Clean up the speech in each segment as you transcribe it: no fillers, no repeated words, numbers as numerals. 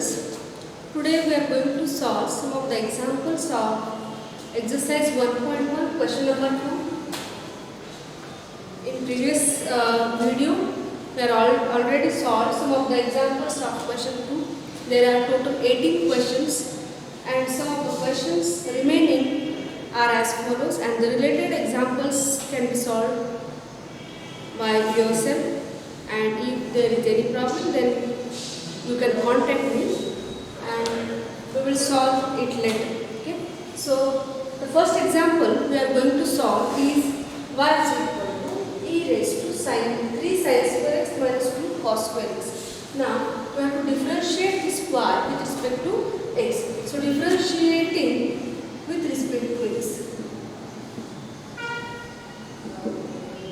students. Today we are going to solve some of the examples of exercise 1.1 question number 2. In previous video we are already solved some of the examples of question 2. There are total 18 questions and some of the questions remaining are as follows, and the related examples can be solved by yourself, and if there is any problem then you can contact me and we will solve it later. Okay? So the first example we are going to solve is y is equal to e raised to sin 3 sin square x minus 2 cos square x. Now we have to differentiate this y with respect to x. So differentiating with respect to x,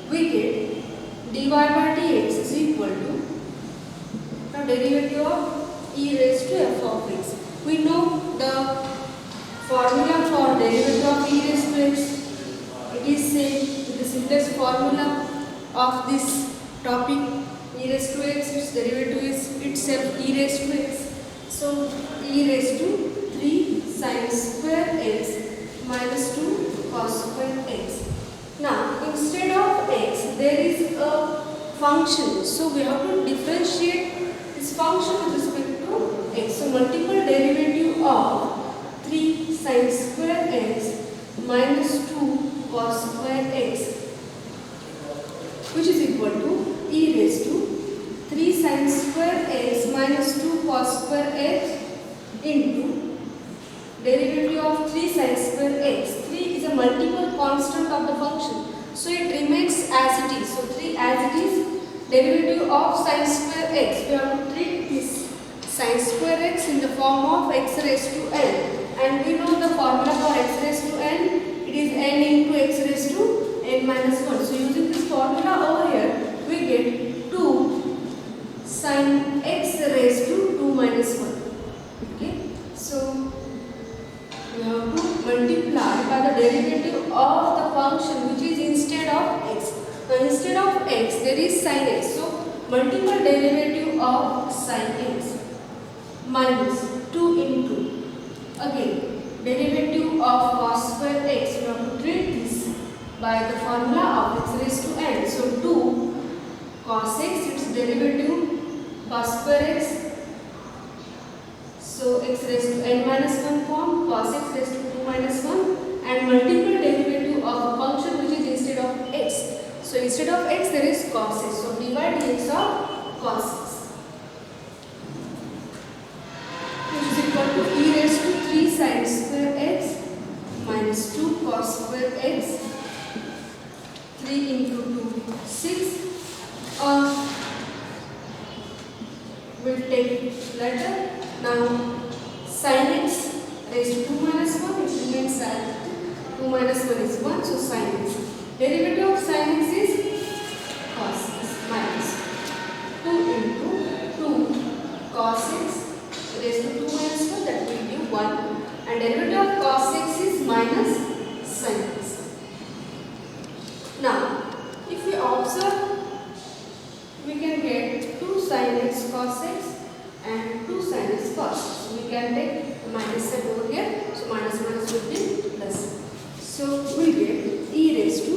we get dy by dx is equal to the derivative of e raised to f of x. We know the formula for derivative of e raised to x. It is same with the simplest formula of this topic. E raised to x, its derivative is itself e raised to x. So e raised to 3 sin square x minus 2 cos square x. Now instead of x there is a function, so we have to differentiate this function with respect to x. So multiple derivative of 3 sin square x minus 2 cos square x, which is equal to e raised to 3 sin square x minus 2 cos square x into derivative of 3 sin square x. 3 is a multiple constant of the function, so it remains as it is. So 3 as it is, derivative of sin square x. We have to treat this sin square x in the form of x raised to n, and we know the formula for x raised to n. It is n into x raised to n minus 1. So using this formula over here, we get 2 sin x raised to 2 minus 1. Okay, so we have to multiply by the derivative of the function which is instead of x. Now instead of x there is sin x, so multiple derivative of sin x minus 2 into again derivative of cos square x. We have to treat this by the formula of x raised to n. So 2 cos x, its derivative cos square x, so x raised to n minus 1 form, cos x raised to 2 minus 1, and multiple derivative of a function which is instead of x. So instead of x there is cos x, so dy dx of cos x, which is equal to e raised to 3 sin square x minus 2 cos square x. 3 into 2 6. We'll take later. Now sin x raised to 2 minus 1, it remains as 2 minus 1 is 1, so sin x. Derivative of sin x is cos x minus 2 into 2 cos x raised to 2 minus 1, that will give 1, and derivative of cos x is minus sin x. Now if we observe, we can get 2 sin x cos x and 2 sin x cos x. So we can take the minus sign over here, so minus minus will be plus. So we get e raised to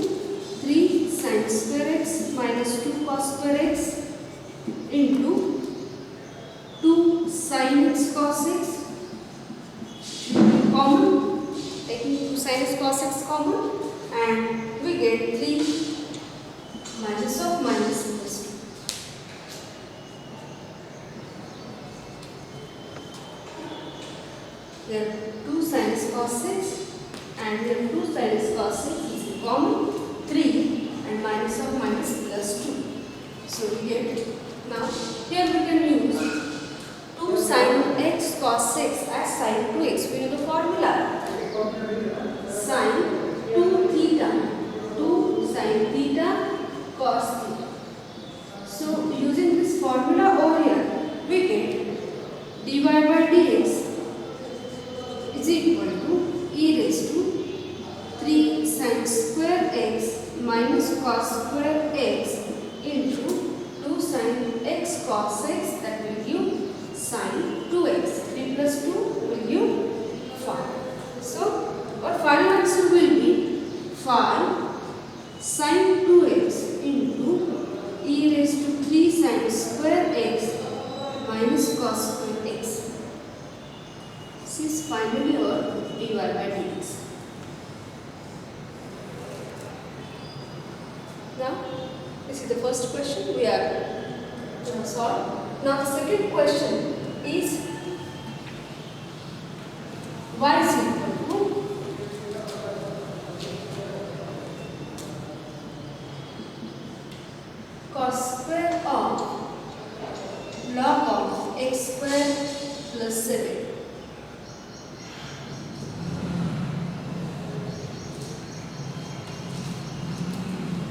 3 sin square x minus 2 cos square x into 2 sin x cos x, should be common, taking 2 sin x cos x common, and we get 3 minus of minus plus 2. There are 2 sin x cos x and there are 2 sin x cos x is common, 3 and minus of minus plus 2. So we get, now here we can use 2 sin x cos x as sin 2x. We know the formula, sin 2 theta, 2 sin theta cos theta. So using this formula over here, we get dy by dx is equal to e raised to 3 sin square x minus cos square x into 2 sin x cos x, that will give sin 2x. 5 sin 2x into e raised to 3 sin square x minus cos square x. This is finally our dy by dx. Now, this is the first question we are going to solve. Now, the second question is y is equal to cos square of log of x square plus 7.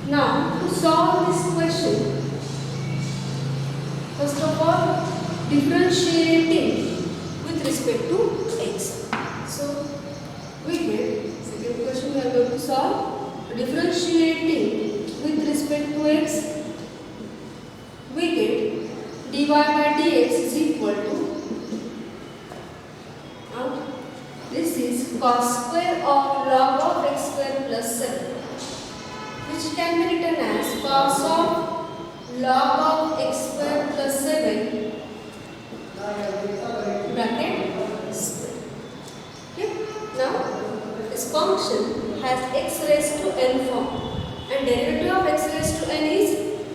Now, to solve this question, first of all, differentiating with respect to x. So, we get second question we are going to solve. Differentiating with respect to x, we get dy by dx is equal to, now this is cos square of log of x square plus 7, which can be written as cos of log of x square plus 7 bracket square. Okay. Now, this function has x raised to n form, and derivative of x raised to n is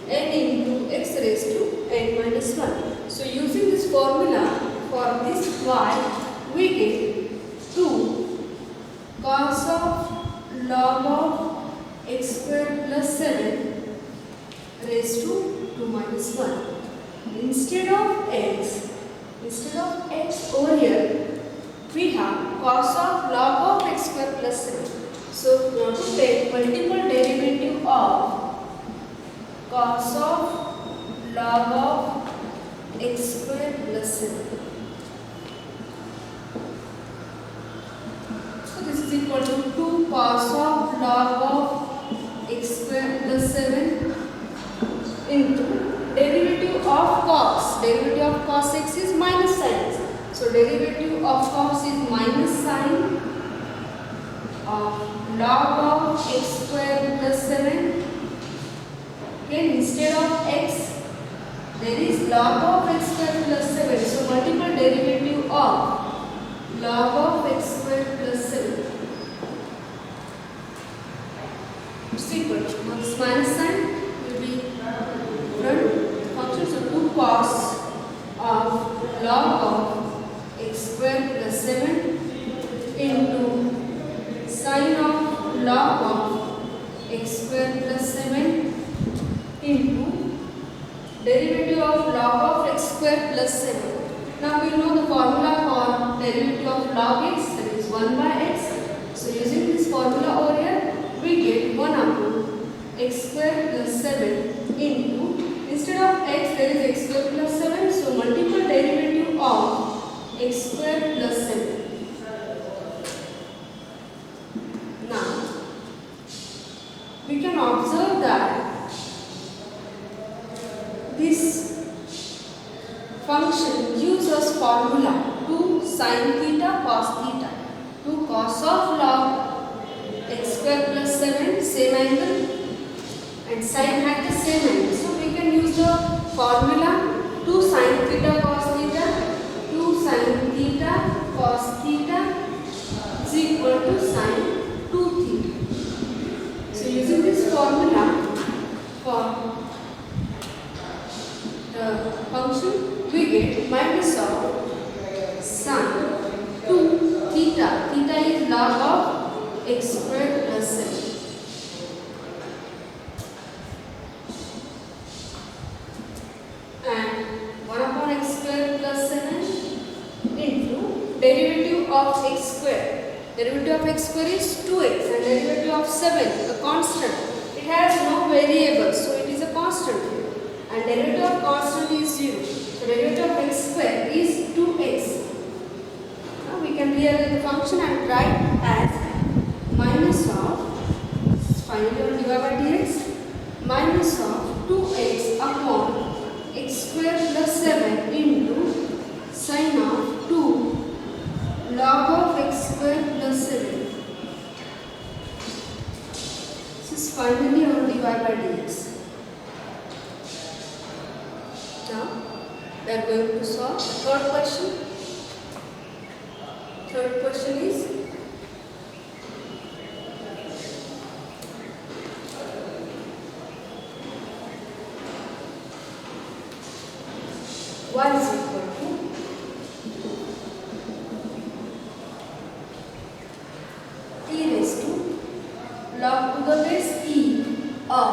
n into x raised to n minus 1. So, using this formula for this y, we get 2 cos of log of x square plus 7 raised to 2 minus 1. Instead of x over here, we have cos of log of x square plus 7. So, now to take multiple derivative of cos of log of x square plus 7. So, this is equal to 2 cos of log of x square plus 7 into derivative of cos. Derivative of cos x is minus sin x. So, derivative of cos is minus sin of log of x square plus 7. Again, instead of x, there is log of x square plus 7. So, multiple derivative of log of x square plus 7. It's equal to, now this minus sign will be front function. So, 2 cos of log of x square plus 7 into sin of log of x square plus 7 into derivative of log of x square plus 7. Now, we know the formula for derivative of log x, that is 1 by x. So, using this formula over here, we get 1 upon x square plus 7 into, instead of x, there is x square plus 7. So, multiple derivative of x square plus 7. Now, we can observe that this function uses formula 2 sin theta cos theta. 2 cos of log x square plus 7, same angle, and sin had the same angle. So, we can use the formula 2 sin theta cos theta. 2 sin theta cos theta is equal to sin 2 theta. So, using this formula for the function, we get minus of sin 2 theta. Theta is log of x square plus 7. And 1 upon x square plus 7 into derivative of x square. Derivative of x square is 2x and derivative of 7, a constant. It has no variable, so it is a constant. And derivative of constant is 0. So, derivative of x square is 2x. Now, we can rearrange the function and write as minus of, finally on dy by dx, minus of 2x upon x square plus 7 into sin of 2 log of x square plus 7. finally our dy by dx. Now we are going to solve the third question. Third question is y is equal to e raised to log to the base e of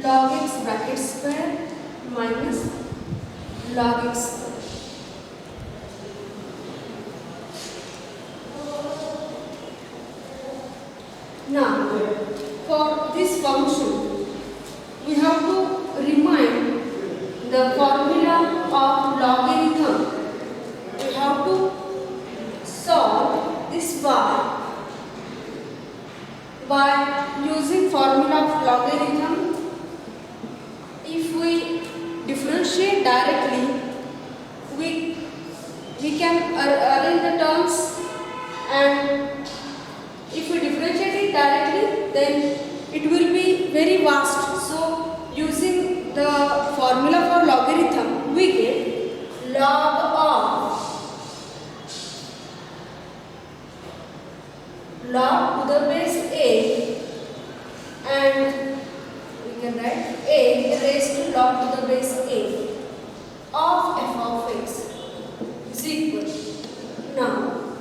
log x bracket square minus log x square. Now, for this function, we have to remind the formula of logarithm. We have to solve this by using formula of logarithm. If we differentiate directly, we can arrange the terms, and if we differentiate it directly, then it will be very vast. So using the formula for logarithm, we get log to the base a, and we can write a raised to log to the base a of f of x is equal. Now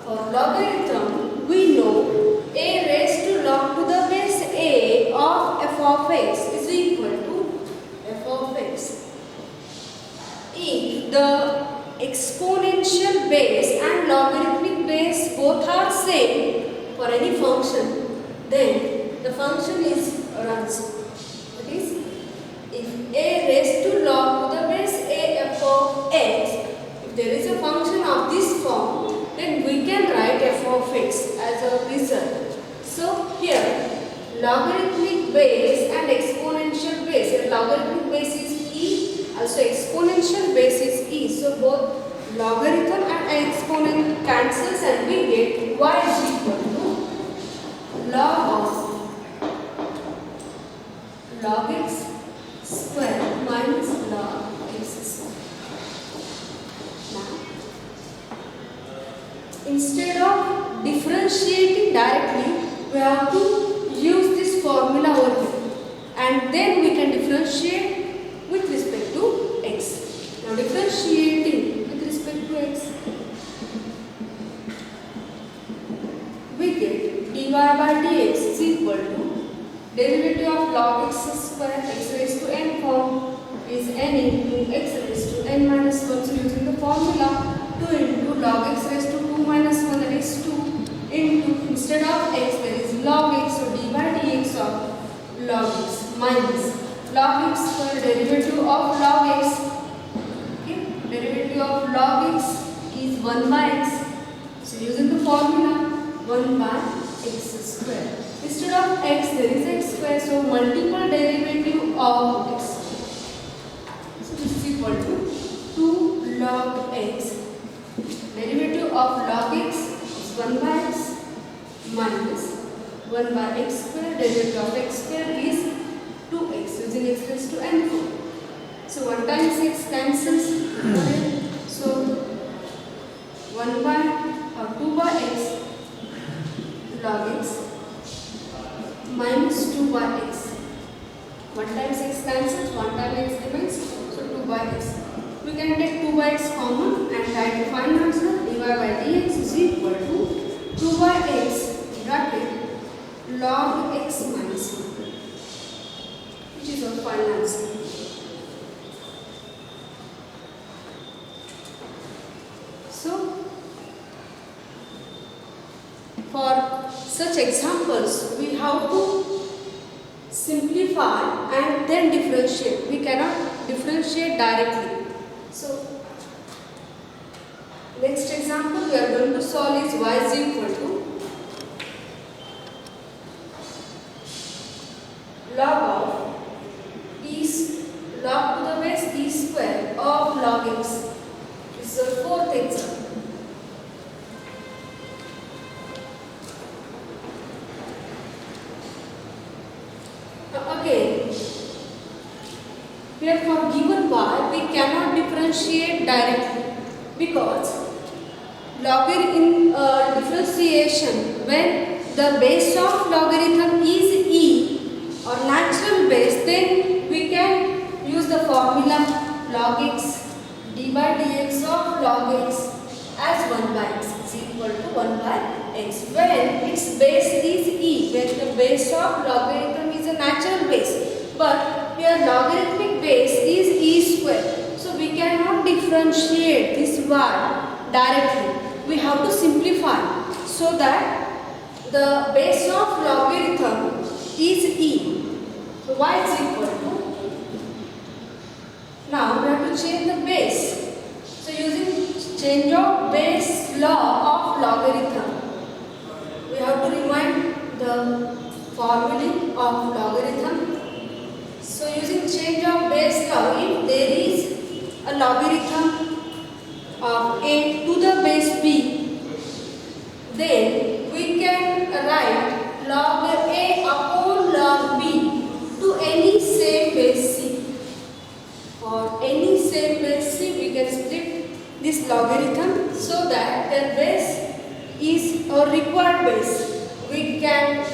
for logarithm, we know a raised to log to the base a of f of x is equal to f of x. If the exponential base and logarithmic base both are same for any function, then the function is rational. That is, if a raised to log to the base a f of x, if there is a function of this form, then we can write f of x as a result. So here logarithmic base and exponential base, here logarithmic base is e, also exponential base is e. So both logarithm and exponent cancels, and we get y is equal to log x square minus log x square. Now, instead of differentiating directly, we have to use this formula over here, and then we can differentiate with respect to x. Now differentiating with respect to x, we get dy by dx is equal to derivative of log x square x raised to n form is n into x raised to n minus 1. So using the formula, 2 into log x raised to 2 minus 1, that is 2 into, instead of x there is log x, so d by dx of log x minus log x square derivative of log x. Okay, derivative of log x is 1 by x. So using the formula, 1 by x square. Instead of x there is x square, so multiple derivative of x. So this is equal to 2 log x. Derivative of log x is 1 by x minus 1 by x square. Derivative of x square is 2x, using x raised to n form. So 1 times x cancels. So 1 by or 2 by x log x minus 2 by x. 1 times x cancels, 1 time x remains, so 2 by x. We can take 2 by x common and write the final answer. Dy by dx is equal to 2 by x bracket log x minus 1, which is our final answer. So for such examples, we have to simplify and then differentiate. We cannot differentiate directly. So next example we are going to solve is y is equal to log of log to the base e square of log x. This is the fourth example. Here for given y, we cannot differentiate directly because logarithm differentiation, when the base of logarithm is e or natural base, then we can use the formula log x d by dx of log x as 1 by x is equal to 1 by x. When its base is e, when the base of logarithm is a natural base, but here logarithmic base is e square, so we cannot differentiate this y directly. We have to simplify so that the base of logarithm is e. So y is equal to, now we have to change the base. So using change of base law of logarithm, we have to remind the formulae of logarithm. So using change of base law, if there is a logarithm of a to the base b, then we can write log a upon log b to any same base c. For any same base c, we can split this logarithm so that the base is our required base. We can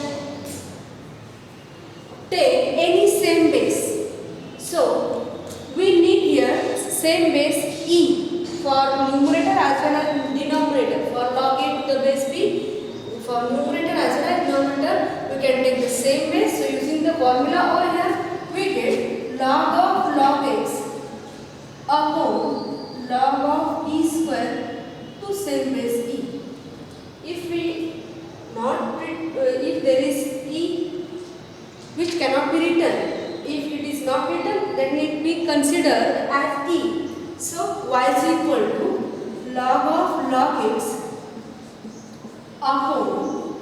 take any same base. So we need here same base e for numerator as well as denominator. For log a to the base b, for numerator as well as denominator, we can take the same base. So using the formula over here, we get log of log x upon log of e square to same base e. If we not if there is e which cannot be written, if it is not written, then it be considered as e. So y is equal to log of log x upon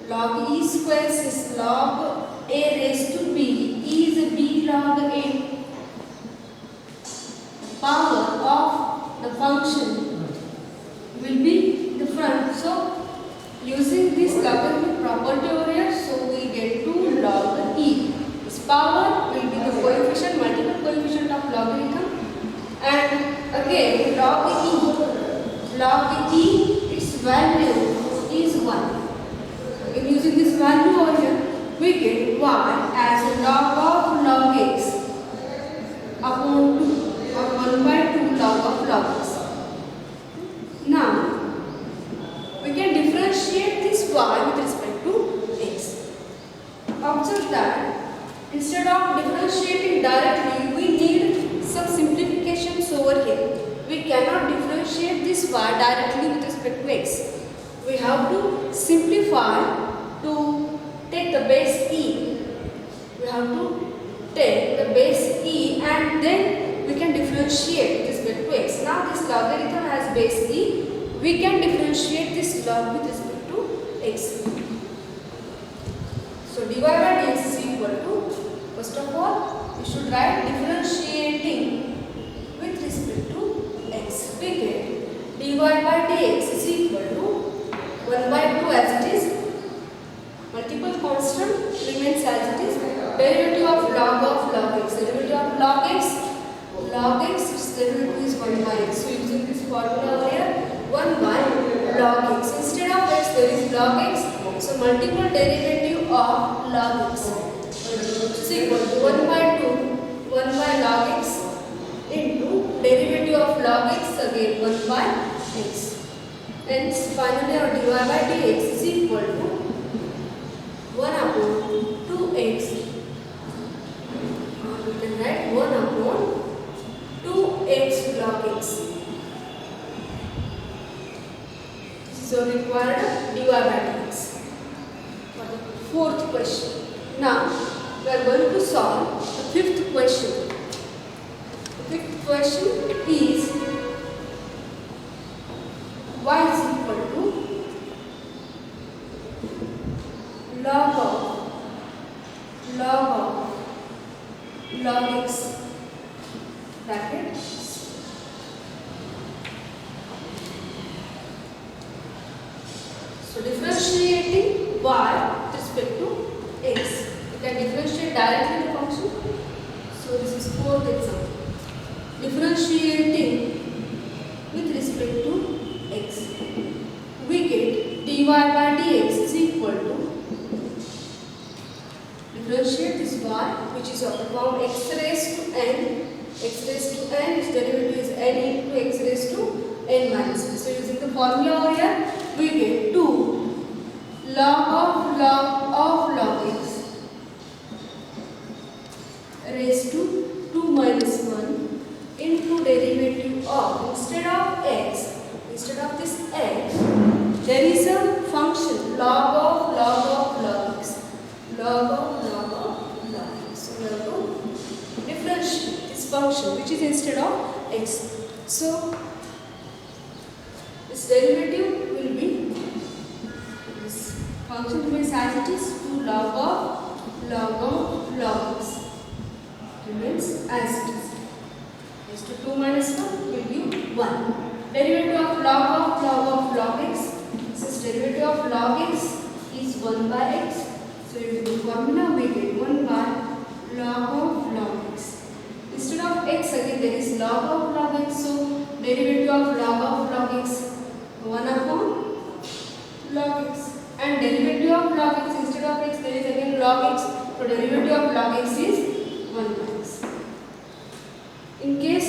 log e square is log a raised to b, e is b log a, power of the function will be different. So using this logarithmic property over here, so we get 2 log e. This power will be the coefficient, multiple coefficient of logarithm, and again log e, its value is 1. In using this value over here, we get y as log of log x upon 2 or 1 by 2 log of log x. Now we can differentiate this y with respect to x. Observe that instead of differentiating directly, we need some simplifications over here. We cannot differentiate this y directly with respect to x. We have to simplify to take the base e. We have to take the base e and then we can differentiate with respect to x. Now this logarithm has base e. We can differentiate this log with respect to x. So dy by dx is equal to, first of all, we should write differentiating with respect to x. We get dy by dx is equal to 1 by 2 as it is, multiple constant remains as it is, derivative of log x, derivative of log x, its derivative is 1 by x. So using this formula over here, 1 by log x. Instead of x, there is log x, so multiple derivative of log x is equal to 1 by 2, 1 by log x into derivative of log x, again 1 by x. Hence finally our dy by dx is equal to 1 upon 2x. We can write 1 upon 2x log x. This is our required dy by dx. For the 4th question. Now we are going to solve the 5th question. The 5th question is y is equal to log x bracket so differentiating y with respect to x. You can differentiate directly the function. So So this is fourth example. Differentiating with respect to x. We get dy by dx is equal to, differentiate this y which is of the form x raised to n. X raised to n, its derivative is n into x raised to n minus 1. So using the formula over here, we get 2 log of x raised to 2 minus 1 into derivative of, instead of this x, there is a function log of x. So we have to differentiate this function which is instead of x. So this derivative will be, this function remains as it is, 2 log of x remains as it is. Raised to 2 minus 1 will give 1. Derivative of log x. Since derivative of log x is 1 by x, so using the formula we get 1 by log x. Instead of x again there is log x, so derivative of log x 1 upon log x, and derivative of log x, instead of x there is again log x, so derivative of log x is 1 by x. In case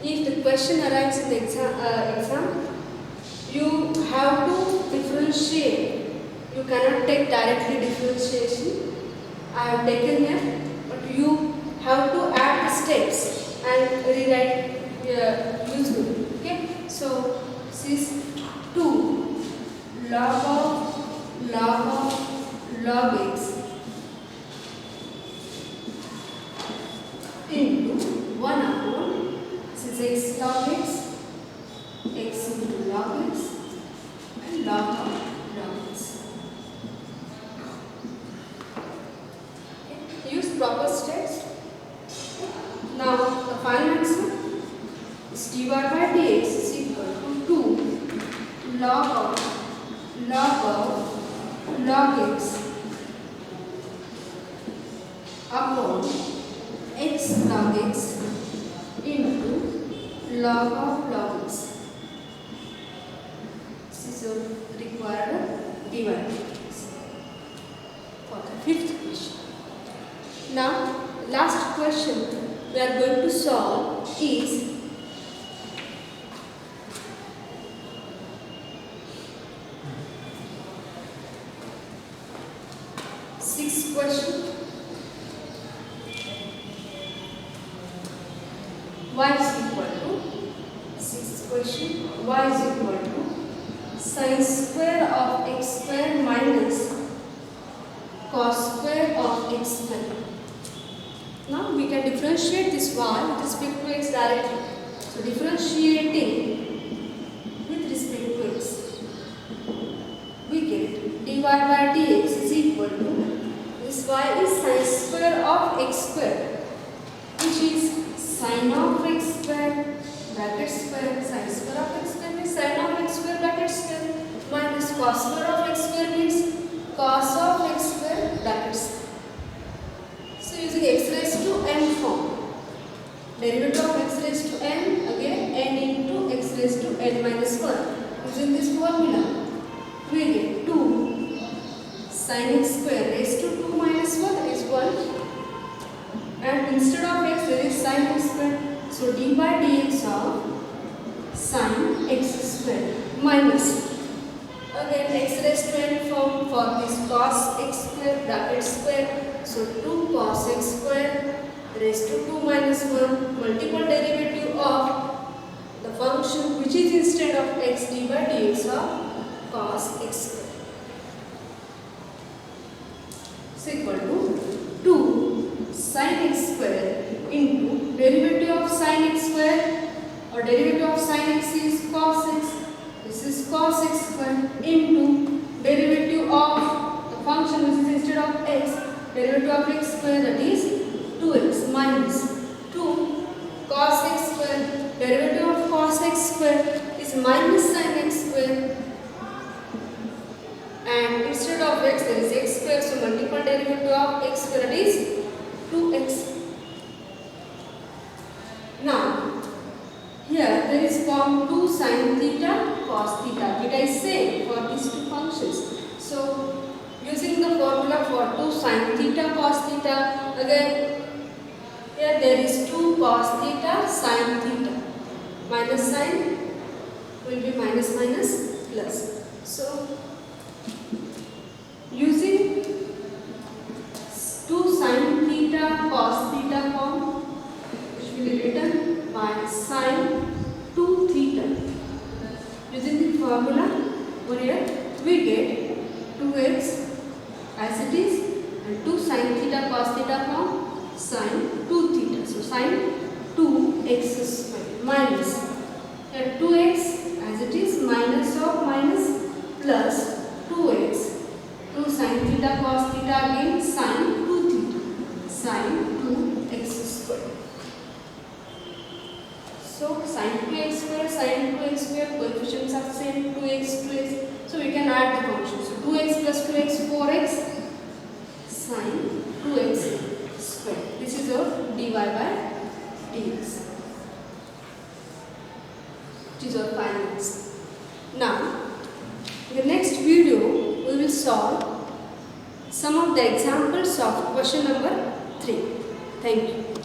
if the question arrives in the exam, you have to differentiate. You cannot take directly differentiation. I have taken here, but you have to add the steps and rewrite usefully. Okay, so this is 2 log x into 1 upon, this is x log x into log x and log x. Okay. Use proper steps. Now the final answer is dy by dx is equal to 2 log x upon x log x into log x. This is a required dividend for the fifth question. Now, last question we are going to solve is sixth question. Y is equal to, sixth question, y is equal to sin square of x square minus cos square of x square. Now we can differentiate this y with respect to x directly. So differentiating with respect to x, we get dy by dx is equal to, this y is sin square of x square, which is sin of x square bracket square, sin square of x square means sin of x square bracket square, minus cos square of x square means cos of x square bracket square. So using x raised to n form, derivative of x raised to n, again n into x raised to n minus 1. Using this formula, we get 2 sin x square raised to 2 minus 1 is 1. And instead of x there is sin x square, so d by dx of sin x square minus, again x raised to n form for this cos x square bracket square, so 2 cos x square raised to 2 minus 1 multiple derivative of the function which is instead of x d by dx of cos x square is equal to 2 sin x square into derivative of sin x square, or derivative of sin x is cos x, this is cos x square, into derivative of the function which is instead of x, derivative of x square, that is 2x minus 2 cos x square, derivative of cos x square is minus sin x square, and instead of x there is x square, so multiple derivative of x square, that is 2x theta cos theta. Theta is same for these two functions. So using the formula for 2 sin theta cos theta, again here there is 2 cos theta sin theta. Minus sign will be minus minus plus. So using 2 sin theta cos theta form, which will be written by sin 2 theta. Using the formula over here, we get 2x as it is and 2 sin theta cos theta form sin 2 theta. So sin 2x square minus here 2x as it is minus of minus plus 2x 2 sin theta cos theta again sin 2 theta sin 2x square. So sin 2x square coefficients are same 2x. So we can add the functions. So 2x plus 2x 4x sin 2x square. This is our dy by dx. Which is our final answer. Now in the next video we will solve some of the examples of question number 3. Thank you.